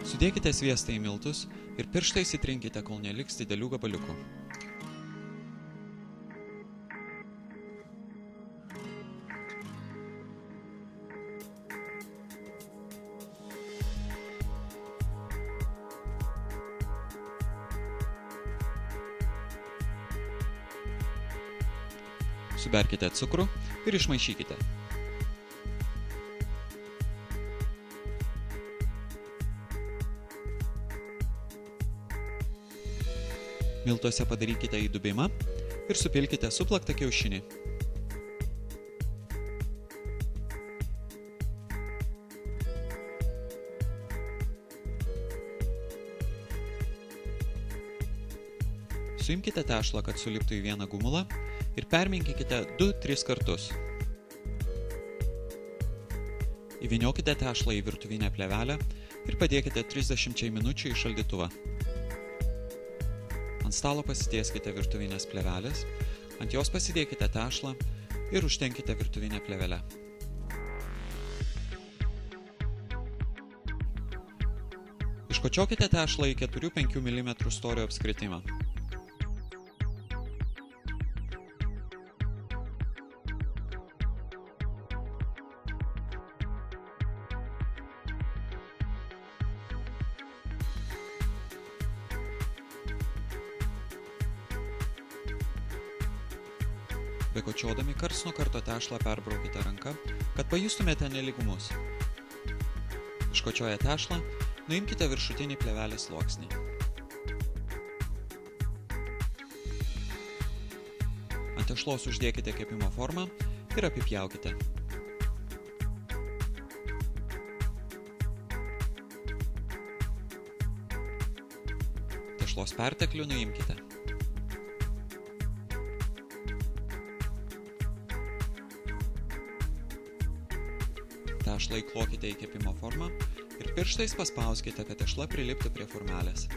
Sudėkite sviestą į miltus ir pirštais įtrinkite, kol neliks didelių gabaliukų. Suberkite cukrų ir išmaišykite. Miltuose padarykite įdubimą ir supilkite suplaktą kiaušinį. Suimkite tešlą, kad suliptų į vieną gumulą ir perminkykite 2-3 kartus. Įvyniokite tešlą į virtuvinę plėvelę ir padėkite 30 minučių į šaldytuvą. Ant stalo pasitieskite virtuvinės plėvelės, ant jos pasidėkite tešlą ir užtenkite virtuvinę plėvelę. Iškočiokite tešlą į 4-5 mm storio apskritimą. Bekočiodami karts nuo karto tešlą perbraukite ranka, kad pajustumėte nelygumus. Iškočioję tešlą, nuimkite viršutinį plėvelės sluoksnį. Ant tešlos uždėkite kepimo formą ir apipjaukite. Tešlos perteklių nuimkite. Tešlą įklokite į kepimo formą ir pirštais paspauskite, kad tešla priliptų prie formelės.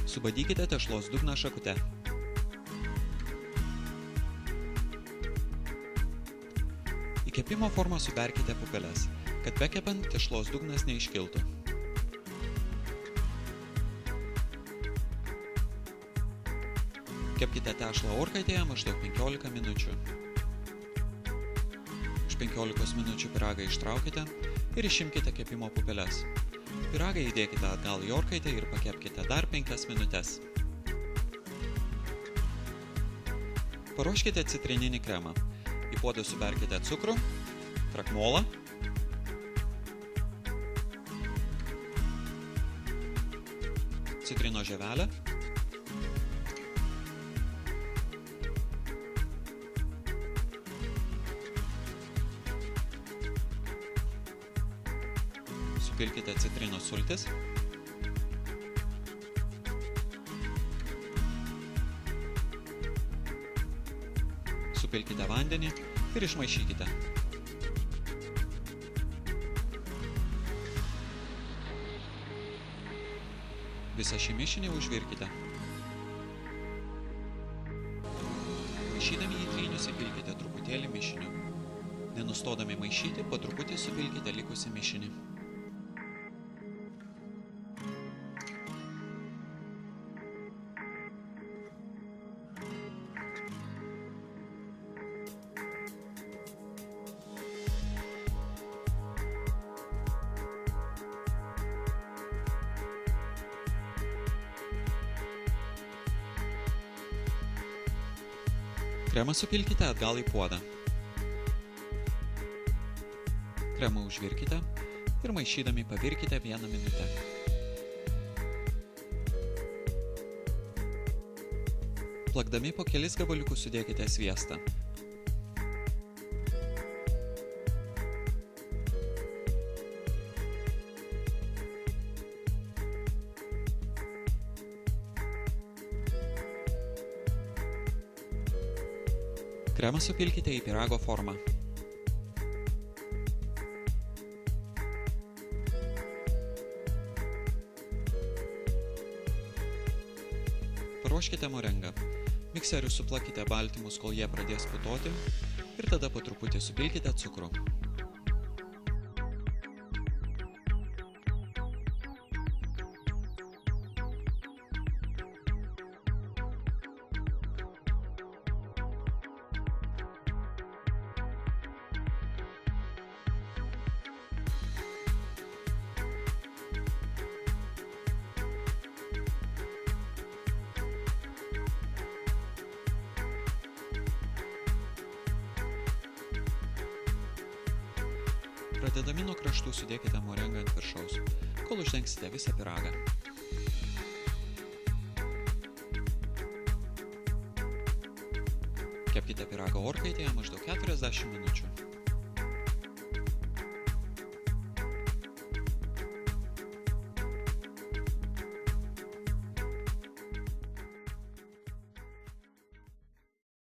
Subadykite tešlos dugną šakute. Į kepimo formą suberkite pupeles, kad bekepant tešlos dugnas neiškiltų. Kepkite tešlą orkaitėje maždaug 15 minučių. Už 15 minučių pyragą ištraukite ir išimkite kepimo pupeles. Pyragą įdėkite atgal į orkaitę ir pakepkite dar 5 minutes. Paruoškite citrininį kremą. Į puodą suberkite cukrų, krakmolą, citrinos žievelę, supilkite citrinos sultis, supilkite vandenį ir išmaišykite. Visą šį mišinį užvirkite. Maišydami į trynius įpilkite truputėlį mišinio. Nenustodami maišyti, po truputį supilkite likusį mišinį. Kremą supilkite atgal į puodą. Kremą užvirkite ir maišydami pavirkite 1 minutę. Plakdami po kelis gabaliukus sudėkite sviestą. Kremą supilkite į pyrago formą. Paruoškite morengą. Mikseriu suplakite baltymus, kol jie pradės putoti ir tada po truputį supilkite cukrų. Pradedami nuo kraštų sudėkite morengą ant viršaus, kol uždengsite visą pyragą. Kepkite pyragą orkaitėje maždaug 40 minučių.